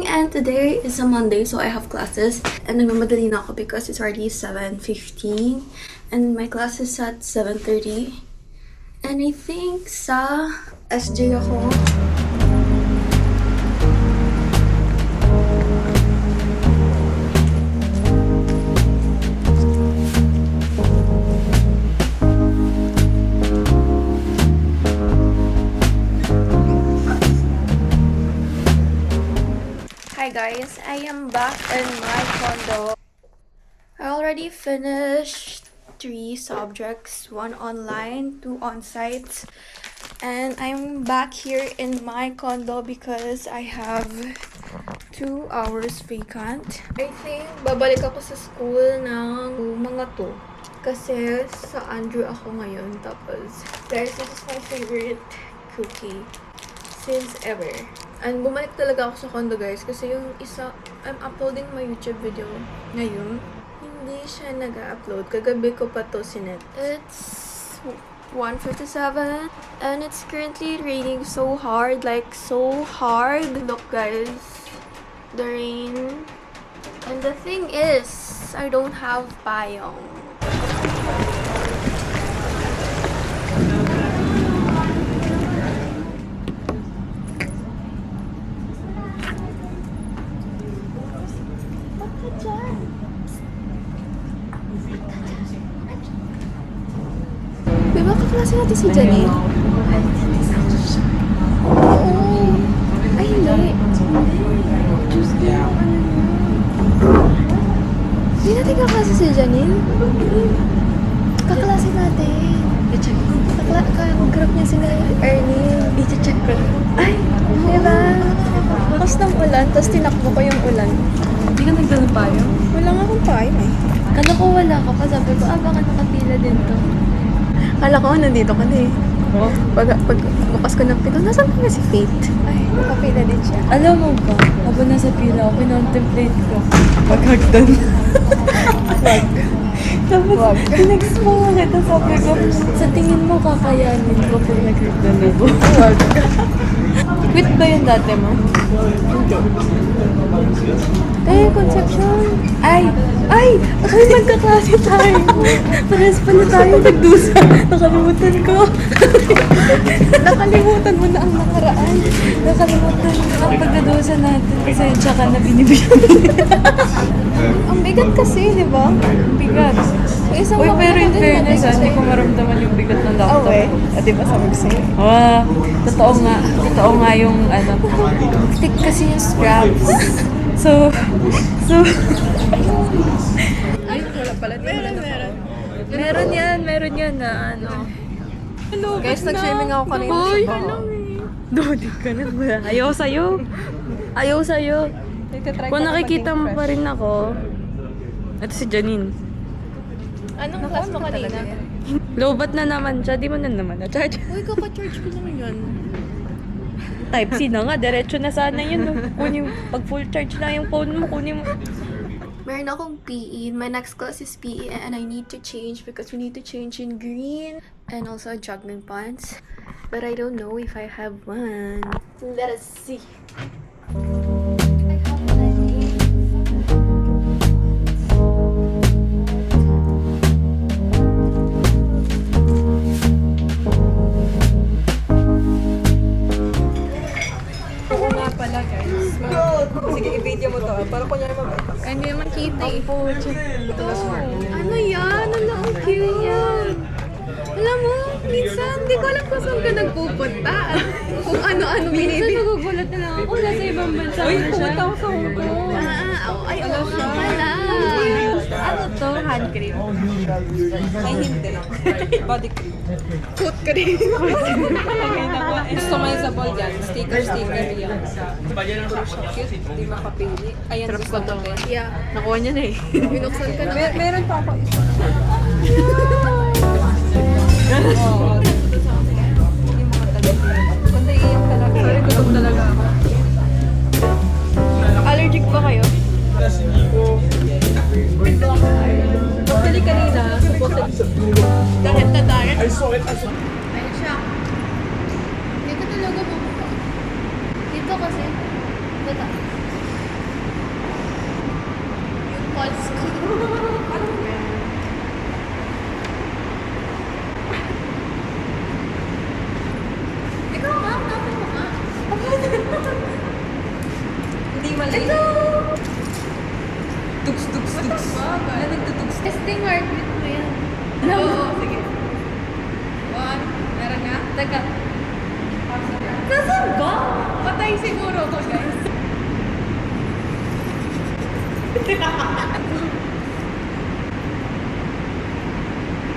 morning, and today is a Monday, so I have classes. And nagmamadali na ako because it's already 7:15 and my class is at 7:30. And I think sa SJ ako. Hi guys, I am back in my condo. I already finished 3 subjects, 1 online, 2 on-site, and I'm back here in my condo because I have 2 hours vacant. I think babalik ako sa school ng mga 2 kasi sa Andrew ako ngayon. Tapos guys, this is my favorite cookie since ever. And bumalik talaga ako sa condo guys kasi yung isa, I'm uploading my YouTube video ngayon. Hindi siya nag-upload. Kagabi ko pa to sinet. It's 1:57 and it's currently raining so hard. Like so hard. Look guys. The rain. And the thing is, I don't have payong. Di ba kaklase natin si Janine? Oo. Ay, hindi. Hindi natin kaklase si Janine? Kaklase natin. Kagrap niya sila Ernie. I-check ko. Ay, diba? Tapos ng ulan, tapos tinakbo ko yung ulan. Hindi ka nagdala payo? Wala nga akong payo eh. Kala ko wala ka pa. Sabi ko, baka nakapila din to. Kala ko, nandito ka na eh. Pag bukas ko ng pinto, nasan ka na si Faith? Ay, nakapila din siya. Alam mo ba, habang nasa pila ako, kinontemplate ko. Maghagdan. Wag. Tapos, tinext mo nga kita, sabi ko, sa tingin mo kakayanin ko pag naghagdan ako. Wag. Quit ba yun dati mo? Hindi. Eh, Conception. Ay! Ay, magkaklase tayo. Parehas pala tayo nagdusa. Nakalimutan ko. Nakalimutan mo na ang nakaraan. Nakalimutan ang pagdadusa natin kasi tsaka na binibigyan. Ang bigat kasi, di ba? Ang bigat. Isang Uy, pero in din fairness, natin hindi ko maramdaman yung bigat ng laptop. Oh, eh. Di ba sabi ko sa'yo? Totoo nga. Totoo nga yung ano. Stick kasi yung straps. So, Ay, wala pala. Meron. meron yan na ano. Guys, nag-shaming ako kanina sa baho. Dodi ka na ba? Ayaw sa'yo. Kung nakikita mo pa rin ako, ito si Janine. Anong class mo kanina? Lobat na naman siya, di mo na naman na-charge. Uy, kaka-charge ko lang yan. Type C na nga, diretso na sana yun. No? Kunin, pag full charge na yung phone mo, kunin mo. Meron akong PE. My next class is PE and I need to change because we need to change in green and also jogging pants. But I don't know if I have one. Let us see. Sige, i-video mo to. Para kunyari mabata. Ay, hindi naman kita eh. Ano yan? Ano ang cute yan? Alam mo, minsan, hindi ko alam kung saan ka nagpupunta. Kung ano-ano binibili. Minsan nagugulat na lang ako, nasa ibang bansa Uy, na siya. pumunta ako sa Hong Kong. Ay, oo nga pala. Ano to? Hand cream. Ay, hindi lang. Body cream. Foot cream. Gusto mo yung sa ball yan. Sticker yan. Puro siya cute. Hindi makapili. Ayan, gusto mo din. Yeah. Nakuha niya na eh. Binuksan ka na. Meron pa ako isa. Oo. Hindi mo talaga. Kundi iyak talaga. Sorry, gutom talaga ako. Allergic ba kayo? Actually, kanina, supposedly. Dahil na dahil. Ayun siya. Hindi ka talaga makuha. Dito kasi. Dito. Ikaw nga, tapos mo nga. Hindi mali. Tugs, tugs, tugs. Ano nagtutugs? Testing heartbeat mo yan. Oo, sige. One. Meron nga? Teka. Nasaan ba? Patay siguro ko, guys.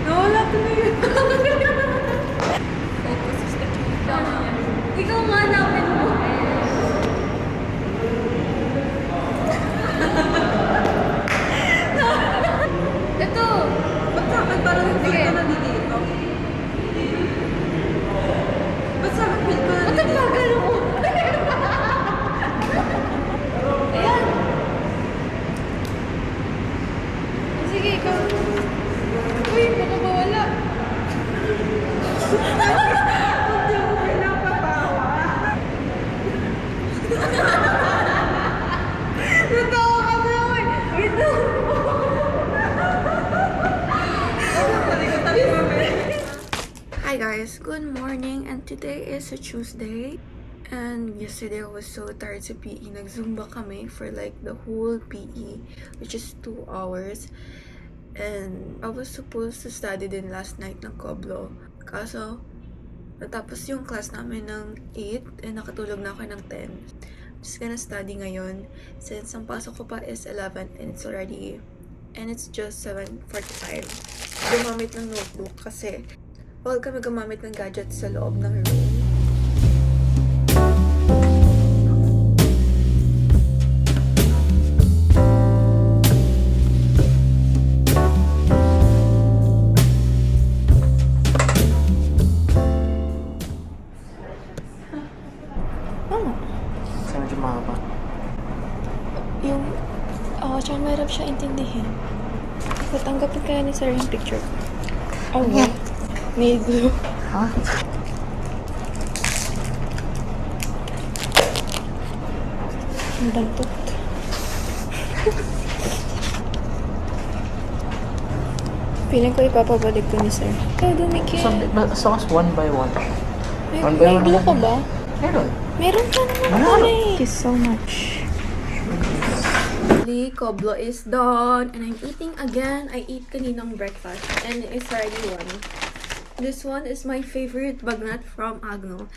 Nawala ko na yun. Focus is the key. Ikaw nga namin mo. Ito. Ba't sa akin parang feel ko na dito? Ba't sa akin feel ko na Ba't ang bagal mo? Ayan. Sige, ikaw. Uy, baka mawala. Hindi mo pinapatawa. Natawa ka na ako eh. Wait lang. Hi guys, good morning, and today is a Tuesday. And yesterday I was so tired sa PE. Nag-Zumba kami for like the whole PE, which is 2 hours. And I was supposed to study din last night ng Koblo. Kaso, natapos yung class namin ng 8 and nakatulog na ako ng 10. I'm just gonna study ngayon since ang pasok ko pa is 11 and it's just 7:45. Gumamit ng notebook kasi bawal kami gumamit ng gadgets sa loob ng room. Saan medyo mahaba? Yung, tsaka mahirap siya intindihin. Natanggapin kaya ni Sir yung picture ko. Oh, yeah. May glue. Ha? Ang bantot. Feeling ko ipapabalik ko ni Sir. Ay, dumikit. So, one by one. one by May one glue lang. ka ba? Meron. Meron ka naman Wala. pala eh. Thank you so much. The Koblo is done and I'm eating again. I ate kaninang breakfast and it's already 1. This one is my favorite bagnat from Agno.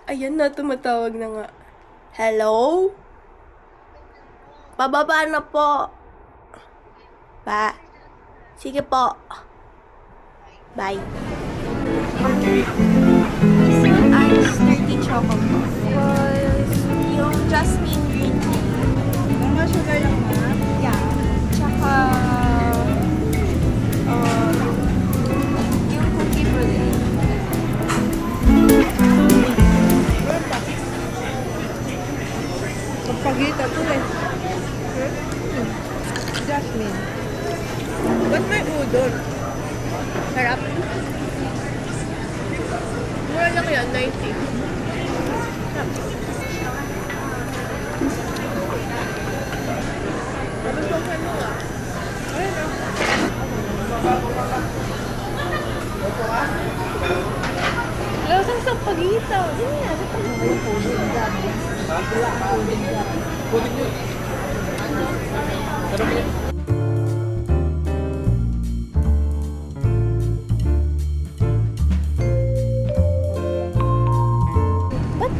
Ayan na, tumatawag na nga. Hello? Pababa na po. Ba? Sige po. Bye. Ice 30 choco po. Yung jasmine green tea. Mga sugar lang na. Yeah. Tsaka, yung cookie brulee. Jasmine. Ba't may udon? Sarap. Mura lang yan, 90. Lasang sa pagitaw. Hindi nga, sa pagitaw. Ba't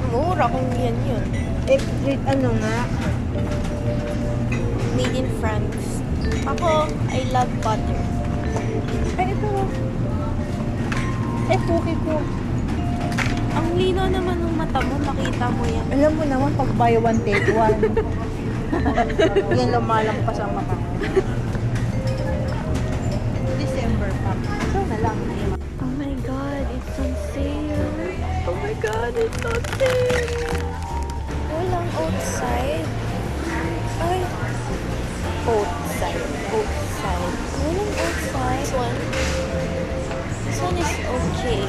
mura kung yan yun? Ano nga? Made in France. Ako, I love butter. Ay, ito. Cookie ko. Ang lino naman ng mata mo, makita mo yan. Alam mo naman, pag buy one, take one. Yan lumalampas ang mata ko. December pa. So na lang. Oh my god, it's on sale. Oh my god, it's on sale. Walang outside. Ay. Outside. Outside. Walang outside. This one is okay.